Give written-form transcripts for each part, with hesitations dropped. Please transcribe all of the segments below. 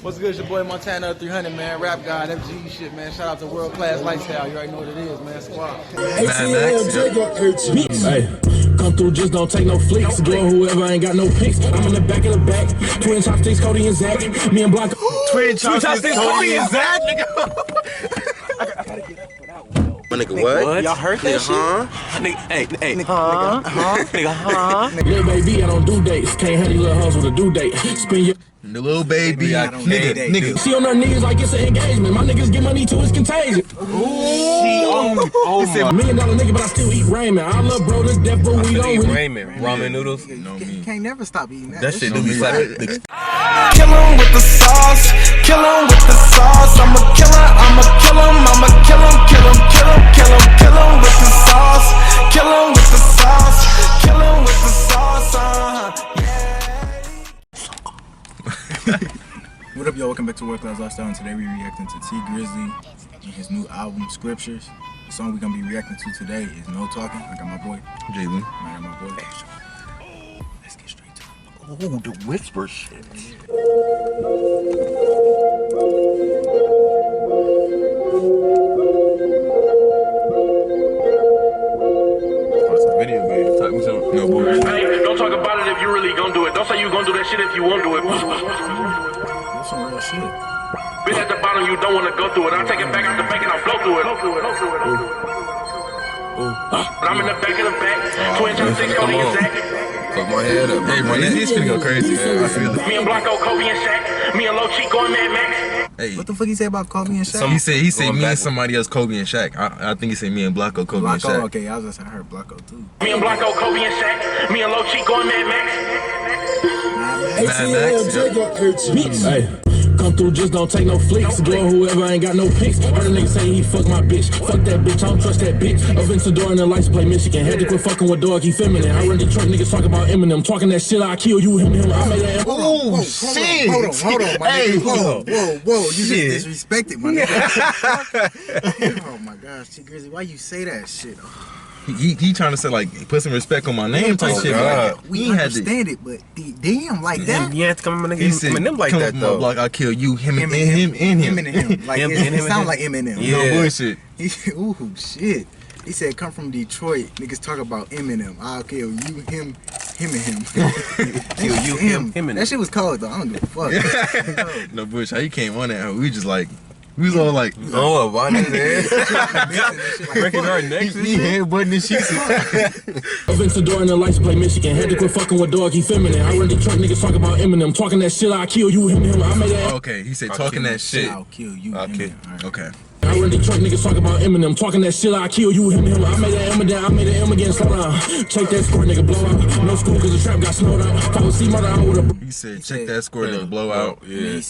What's good? It's your boy Montana 300, man. Rap God, FG shit, man. Shout out to World Class Lifestyle. You already know what it is, man. Squad. Hey, come through, just don't take no flicks. Girl, whoever ain't got no pics. I'm in the back of the back. Twin chopsticks, Cody and Zach. Me and Block. Twin chopsticks, Cody and Zach, nigga. My nigga, what? Y'all heard that shit? Nigga, nigga, Little baby, I don't do dates. Can't have these little hoes with a due date. Spin your The little baby, nigga. she on her knees like it's an engagement. My niggas get money too, it's contagious. oh He said $1 million nigga, but I still eat ramen. I love bro to death, but we don't really. ramen noodles. You can't never stop eating that. That shit do be slapping. Kill him with the sauce, kill him with the sauce. I'm a killer, I'ma kill him, I'ma kill him, kill him, kill him, kill him, kill him with the sauce, kill him with the sauce, kill him with the sauce. What up, y'all? Welcome back to World Class Lifestyle, and today we're reacting to Grizzley and his new album, Scriptures. The song we're gonna be reacting to today is No Talkin. I got my boy Jalen. I got my boy. Let's get straight to it. Oh, the whisper shit. Video game. Talk me some. No bullshit. Hey, don't talk about it if you really gonna do it. Don't say you gonna do that shit if you won't do it. That's some real shit. Been at the bottom, you don't wanna go through it. I'll take it back out the bank and I'll flow through it. But I'm in the back of the back. Twin chopsticks, Cody and Zach. Fuck my head up. Hey, man, this finna go crazy, man. I feel it. Me and Blanco, Kobe and Shaq. Me and Low Cheek going Mad Max. Hey, What the fuck he say about Kobe and Shaq? he said me and somebody else, Kobe and Shaq. I think he said me and Blocko, Kobe and Blocko, Shaq. okay, I heard Blocko too. Me and Blanco, Kobe and Shaq. Me and Low Cheek going Mad Max. Hey, come through, just don't take no flicks. Girl, whoever ain't got no pics. Heard a nigga say he fuck my bitch. Fuck that bitch, I don't trust that bitch. Aventador and the lights play Michigan. Had to quit fucking with dog, he feminine. I run Detroit, niggas talk about Eminem. Talking that shit, I kill you, him. I made that. Oh, shit. Hold on, my nigga. Whoa, you just disrespected my nigga. Oh my gosh, T Grizzly, why you say that shit? He trying to say like put some respect on my name type shit. Like, We understand it, but damn, like that. Yeah, it's coming he said, Eminem like come that up though. Like I kill you, him and him. Like it sound like Eminem. Yeah. No bullshit. Ooh, shit. He said, come from Detroit, niggas talk about Eminem. I'll kill you, him and him. Kill you, him and That shit was cold though. I don't give a fuck. No bullshit. How you came on that? We just like, we was all like, oh, why niggas breaking our necks and shit. headbutting and shit. Aventador and the lights play Michigan. Had to quit fucking with dog, he feminine. I run Detroit, niggas talk about Eminem. Talking that shit, I kill you, him. I made that. Okay, he said talking that shit. I'll kill you. Okay. Okay. I run Detroit, niggas talk about Eminem. Talking that shit, I kill you, him. I made that Eminem, I made that M again, slow down. Check that score, nigga, blow out. No school, cause the trap got snowed out. If I would see murder, I would've. He said, check that score, nigga, blow out. Yeah.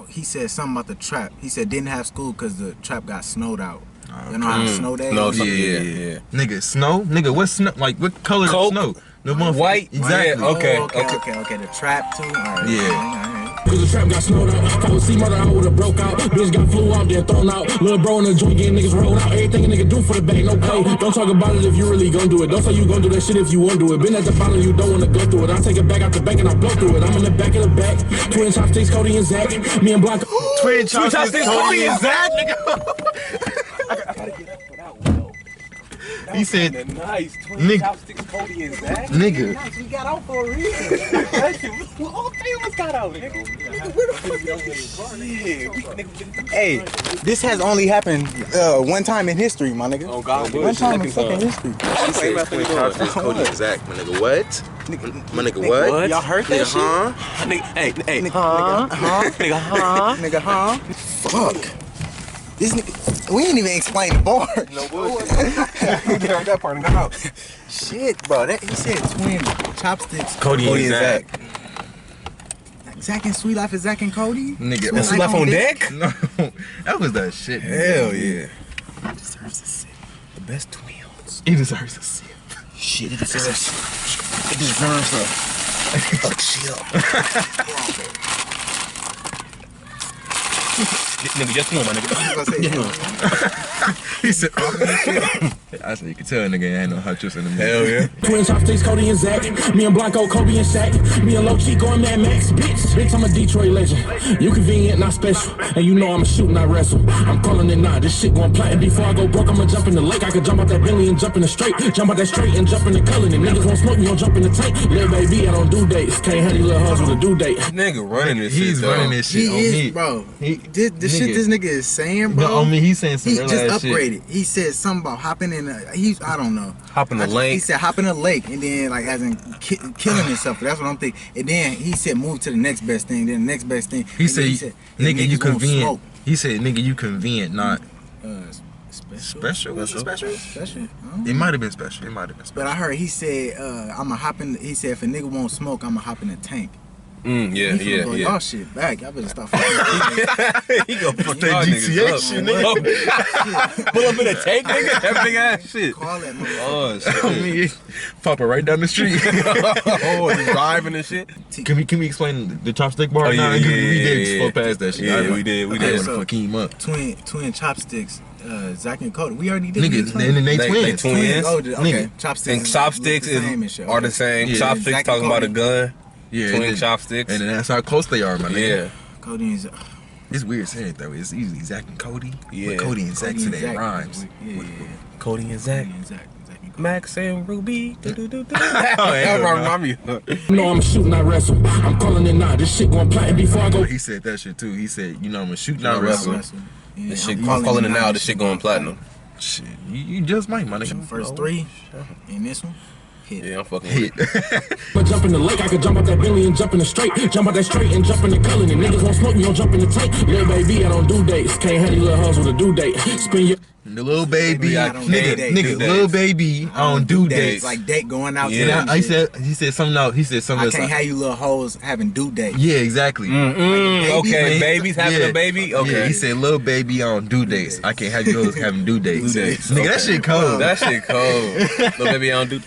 He said something about the trap. He said didn't have school because the trap got snowed out. You know how snow days? No, Yeah. Nigga, snow? Nigga, what snow? Like, what color is snow? The White. Exactly. Yeah, okay. The trap too. All right. Yeah. Cause the trap got snowed out. If I would see murder, I would've broke out. Bitch got flew out, then thrown out. Little bro in the joint getting niggas rolled out. Everything a nigga do for the bag, no pay. Don't talk about it if you really gon' do it. Don't say you gon' do that shit if you won't do it. Been at the bottom, you don't wanna go through it. I'll take it back out the bank and I'll blow through it. I'm in the back of the back. Twin chopsticks, Cody and Zach. Me and Block. Twin chopsticks, Cody and Zach, nigga. He said, nice. Nigga. Chopsticks, Cody and Zach. Nigga. We got out for a reason. All three of us got out, nigga. Hey, this has only happened one time in history, my nigga. Oh God, One time in fucking history. He said, twin chopsticks, Cody and Zach. My nigga, what? My nigga, what? Y'all heard that shit? Nigga, huh? Fuck. This nigga, we ain't even explain the bar. No bullshit. That part got out. Shit, bro. He said twin chopsticks. Cody and Zach. Zach and Sweet Life is Zach and Cody? Nigga, That's Sweet Life on deck? No, that was that shit. Hell yeah. He deserves a sip. The best twins. He deserves a sip. Shit, it deserves a chill. Nigga, just know, my nigga. He said, I said you can tell a nigga ain't no hot chips in the middle. Hell yeah. Twin chopsticks, Cody and Zach. Me and Blanco, Kobe and Shaq. Me and Low Chico and Mad Max. Bitch, I'm a Detroit legend. You convenient, not special. And you know I'm a shoot, not wrestle. I'm calling it now. This shit gon' platin'. Before I go broke, I'ma jump in the lake. I could jump out that Bentley and jump in the straight. Jump out that straight and jump in the color. And niggas won't smoke me, gon' jump in the tank. Little baby, I don't do dates. Can't have these little hoes with a due date. Nigga running this shit. He's running this shit on He me. is, bro. He- This shit this nigga is saying, bro. No, I mean, he's saying some he real just ass shit. upgraded. He said something about hopping in I don't know. Hopping the He lake. said hopping a lake and then like as in killing himself. That's what I'm thinking. And then he said move to the next best thing. Then the next best thing. He said, nigga, you niggas won't convenient. smoke. He said, nigga, you convenient, not Special? Was it special? Special? I don't It know. might have been special. It might have been special. But I heard he said I'ma hop in. He said if a nigga won't smoke, I'ma hop in the tank. Yeah, He finna blow yeah. y'all shit back. Y'all better stop fucking. He gonna put that GTA shit, nigga. Pull up in a tank, nigga. That big ass shit. Call that motherfucker. Oh shit. I mean, pop it right down the street. Oh, he's driving and shit. Can we explain the chopstick bar? Oh, yeah, Nah, yeah, we yeah, did yeah. slow past that shit. Yeah, I we did. I didn't So- wanna fuck him up. Twin chopsticks. Zach and Cody. We already did. Nigga, and then they They twins. twins. Oh, okay. Nigga. Chopsticks. And chopsticks the same and shit. are the Okay. same. Yeah. Chopsticks Zack and talking about a Cody. gun. Yeah, Twin and then- chopsticks. And then that's how close they are, my nigga. Yeah. Cody and Zach. It's weird saying it though. It's usually Zach and Cody. Yeah. But Cody and Zach Cody and today Zach. rhymes. Yeah. Cody and Zach. Cody and Zach. Zach and Cody. Max and Ruby. Oh, That remind me. You know I'm a shoot, not wrestle. I'm calling it now. This shit gon' platin' before I go. He said that shit too. He said, you know, I'm a shoot, Not not wrestle. Yeah, This shit, I'm calling it now. This shit going platinum. Shit, you just might, my nigga. First three. And this one. Hit. Yeah, I'm fucking with Hit. it. But jump in the lake, I could jump out that Bentley and jump in the straight. Jump out that straight and jump in the color. And niggas won't smoke me, gon' jump in the tank. Little baby, I don't do dates. Can't have these little hoes with a due date. Spin your The little baby, I don't nigga, do dates. nigga, little baby, I don't do dates. Like date going out. Yeah. to And them he shit. said something else. He said something I else. can't have you little hoes having due dates. Yeah, exactly. Okay, babies having Yeah. a baby. Yeah, Okay. he said, little baby on due dates. I can't have you having due dates. Due dates. Nigga, that shit cold. That shit cold. Little baby, I don't do.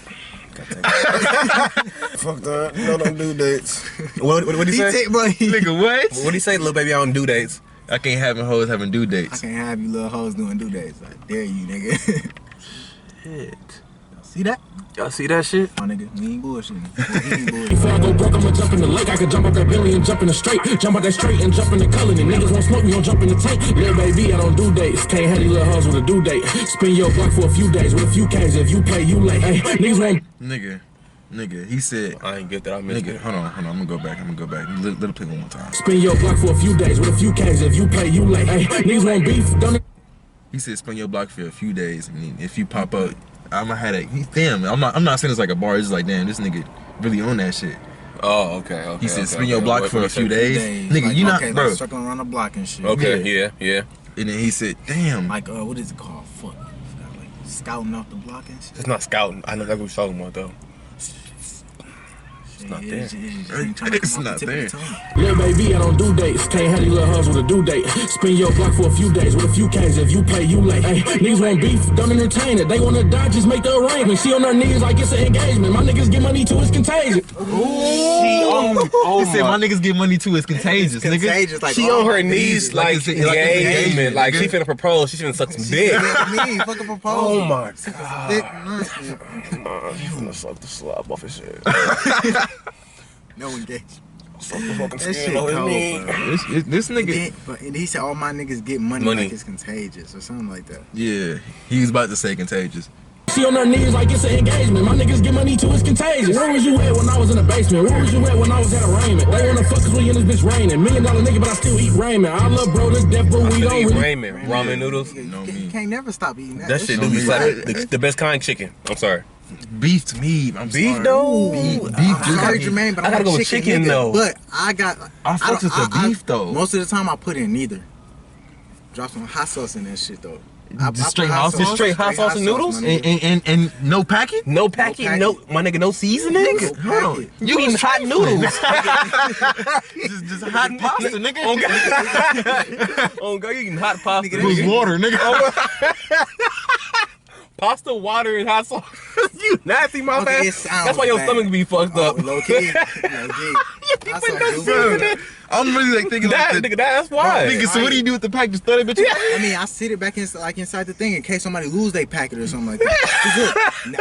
Fuck that. No, don't do dates. What he He say? take, bro. Nigga, what? What he say? Little baby, I don't do dates. I can't have hoes having due I dates. can't have you little hoes doing due dates. I dare you, nigga. Shit. See that? Y'all see that shit? My nigga, we ain't bullshitting. We ain't bullshitting. Before I go broke, I'ma jump in the lake. I could jump out that Bentley and jump in the straight. Jump out that straight and jump in the color. And niggas won't smoke me, gon' jump in the tank. Little baby, I don't do dates. Can't have these little hoes with a due date. Spin your block for a few days with a few K's. If you play, you late. Hey, niggas won't. Nigga, he said, I ain't get that. I missed nigga, it. hold on, I'm gonna go back. Little play one more time. Spin your block for a few days with a few K's. If you play, you late. Hey, niggas won't beef. Don't. He said, spin your block for a few days, and then if you pop up, I'ma have that. Damn, I'm not saying it's like a bar. It's just like, damn, this nigga really on that shit. Oh, okay. He said, spin your block What for a he say? few days. Nigga, Like, you not, okay, bro. like circling around the block and shit. Okay, yeah. And then he said, damn. Like, what is it called? Fuck. I forgot, like, scouting off the block and shit. It's not scouting. I know that's what you're talking about, though. It's not there. It's not there. Little baby, I don't do dates. Can't have these little hoes with a due date. Spin your block for a few days with a few K's. If you play, you late. Hey, niggas want beef, don't entertain it. They wanna die, just make the arrangement. She on her knees like it's an engagement. My niggas get money too, it's contagious. He said, my niggas get money too. It's contagious, nigga. Contagious, like, She on her knees like it's engagement. Like she nigga. finna propose. She finna suck some dick. Me, fucking propose. Oh my Thick god. nuts. You finna suck the slap off his head. No engagement. Suck the fucking That skin shit off his cold, knee. bro. This nigga, And he said all my niggas get money Money. like it's contagious or something like that. yeah, he was about to say contagious. She on her knees like it's an engagement. My niggas get money too, it's contagious. Where was you at when I was in the basement? Where was you at when I was at arraignment? They wanna fuck us when in this bitch raining. $1 million nigga, but I still eat ramen. I love bro to death, but we don't Eat really. ramen, ramen noodles. You No, can't- me. you can't never stop eating that. That shit do be slap. The best kind chicken. I'm sorry. Beef to me. I'm Beef sorry. though. Beef, I'm sorry, dude. Jermaine, but I I'm gotta a go with chicken, nigga. though. But I got. I fucks with the beef, though. Most of the time, I put in neither. Drop some hot sauce in that shit though. I Just put straight hot sauce? Just straight hot sauce and noodles? my nigga. And no packet? No packing, no my nigga, no seasoning. No Hold on. packet. You eating hot noodles? Just hot pasta, nigga. Oh god, you eating hot pasta. Who's nigga. water, nigga? Pasta, water, and hot sauce. You nasty, my Okay, man. it sounds That's why your bad. stomach be fucked Oh, up. low key. Low key. I saw Google. I'm really like thinking That like nigga, that's why. nigga, so what do you do with the pack? Just throw that bitch away? I mean, I sit it back inside the thing in case somebody lose their packet or something like that. 'Cause look,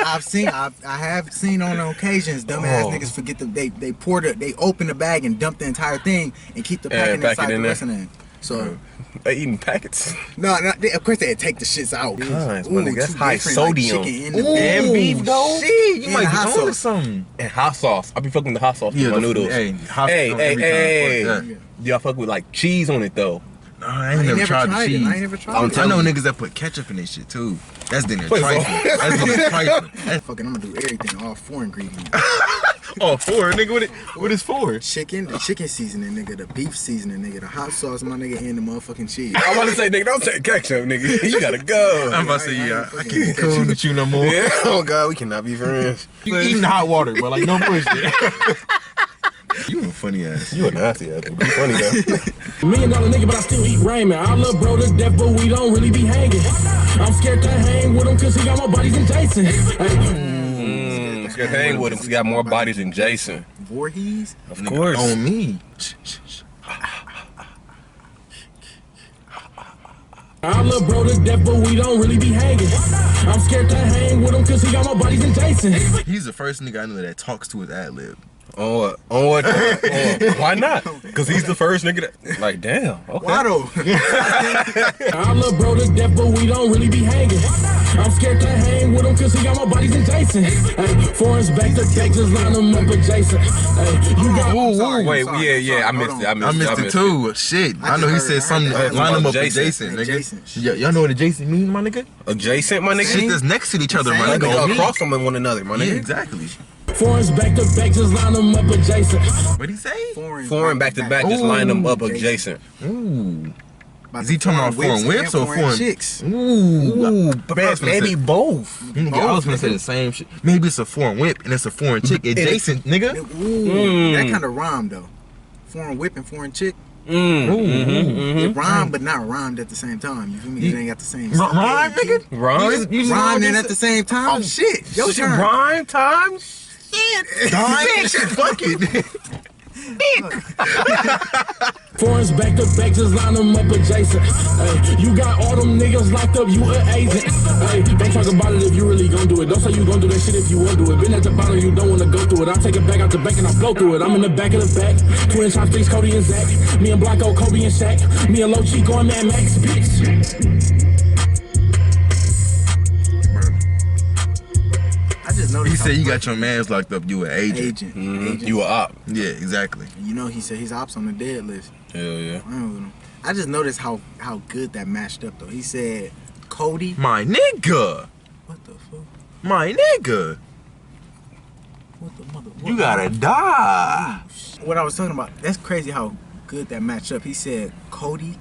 I have seen on occasions dumbass niggas forget they open the bag and dump the entire thing and keep the packet inside the rest of them. So They eating packets. no, of course they take the shits out. Nice, my nigga, that's two high different, like, sodium. chicken in the Ooh, bag. and beef though. Shit, you And might hot be on to sauce. something. And hot sauce. I be fucking the hot sauce with my the- noodles. Hey, hot hey, sauce hey, every time. hey. Fuck that. Y'all fuck with like cheese on it though. No, I ain't never tried the cheese. I ain't never tried I'm it. I telling know you. niggas that put ketchup in this shit too. That's dinner Wait, trifling. so- That's dinner trifling. Fucking, I'm gonna do everything, all 4 ingredients. Oh, four, nigga. What is four? Chicken, the chicken seasoning, nigga, the beef seasoning, nigga, the hot sauce, my nigga, and the motherfucking cheese. I want to say, nigga, don't take ketchup, nigga. You gotta go. I'm about to say, yeah, I can't be cool with you no more. Yeah. Oh God, we cannot be friends. You eating hot water, but like no bullshit. You a funny ass. You a nasty ass. You funny though. $1 million nigga, but I still eat ramen. I love bro to death, but we don't really be hanging. I'm scared to hang with him cause he got more bodies than Jason. Hey. Scared to hang with him 'cause he got more bodies than Jason. Voorhees? Of course. On me. I love bro to death, but we don't really be hanging. I'm scared to hang with him cause he got more bodies than Jason. He's the first nigga I know that talks to his ad lib. On what? On what? Why not? Because he's the first nigga that, like, damn. Okay. Why though? I love bro to death, but we don't really be hanging. I'm scared to hang with him cause he got more bodies than Jason. Hey, foreigns back to back, just line them up adjacent. Hey, you got Wait, yeah, I missed it. I missed it too. Shit. I know he said something. heard Line him up with Jason. Jason, nigga. Jason. Yeah, y'all know what adjacent mean, my nigga? Adjacent, my nigga. Shit that's next to each other, my Same. nigga. Go On me. across from one another, my Yeah, nigga. exactly. foreigns back to back, just line them up adjacent. What'd he say? Foreign back to back, just line them up adjacent. Ooh. Is he talking about foreign whips or foreign chicks? Ooh. Maybe both. Nigga, I was gonna say the same shit. Maybe it's a foreign whip and it's a foreign chick adjacent, nigga. Ooh, that kind of rhyme though. Foreign whip and foreign chick. It rhymed, but not rhymed at the same time. You feel me? It ain't got the same. Rhyme, nigga? Rhyme? You just Rhymed know and this- at the same time. Shit, yo, Shit, rhyme time? Dime? Fuck it. Foreigns back to back, just line them up adjacent. Hey, you got all them niggas locked up, you an agent. Hey, don't talk about it if you really gon' do it. Don't say you gon' do that shit if you won't do it. Been at the bottom, you don't wanna go through it. I'll take it back out the bank and I'll blow through it. I'm in the back of the back. Twin chopsticks, Cody and Zach. Me and Blacko, Kobe and Shaq. Me and Low Chico and Mad Max, bitch. I just noticed. He how said you got your mans locked up, you an agent. agent. You a op. Yeah, exactly. You know, he said he's ops on the dead list. Hell yeah. I just noticed how good that matched up though. He said Cody. My nigga. What the fuck? My nigga. What the mother? You gotta die. What I was talking about. That's crazy how good that matched up. He said Cody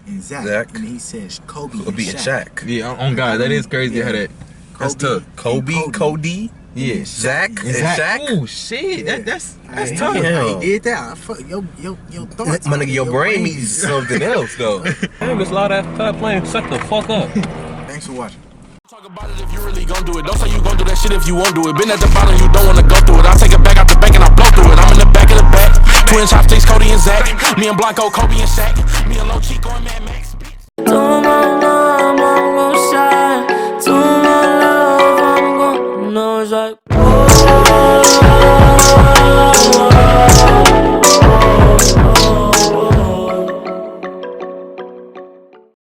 and Zach. And he said Kobe and Kobe and Shaq. Shaq. Yeah, on God, that is crazy how that. That's tough. Kobe, Cody, Yeah. Zach, and Shaq. Oh shit, that's Hey, tough. He did that. I fuck your thoughts. My nigga, your brain needs something else though. Damn, it's a lot of time playing. Shut the fuck up. Thanks for watching. Talk about it if you really gon' do it. Don't say you gon' do that shit if you won't do it. Been at the bottom, you don't wanna go through it. I'll take it back out the bank and I'll blow through it. I'm in the back of the back. Twin chopsticks, Cody and Zach. Me and Blacko, Kobe and Shaq. Me and Low Chico and Mad Max. Don't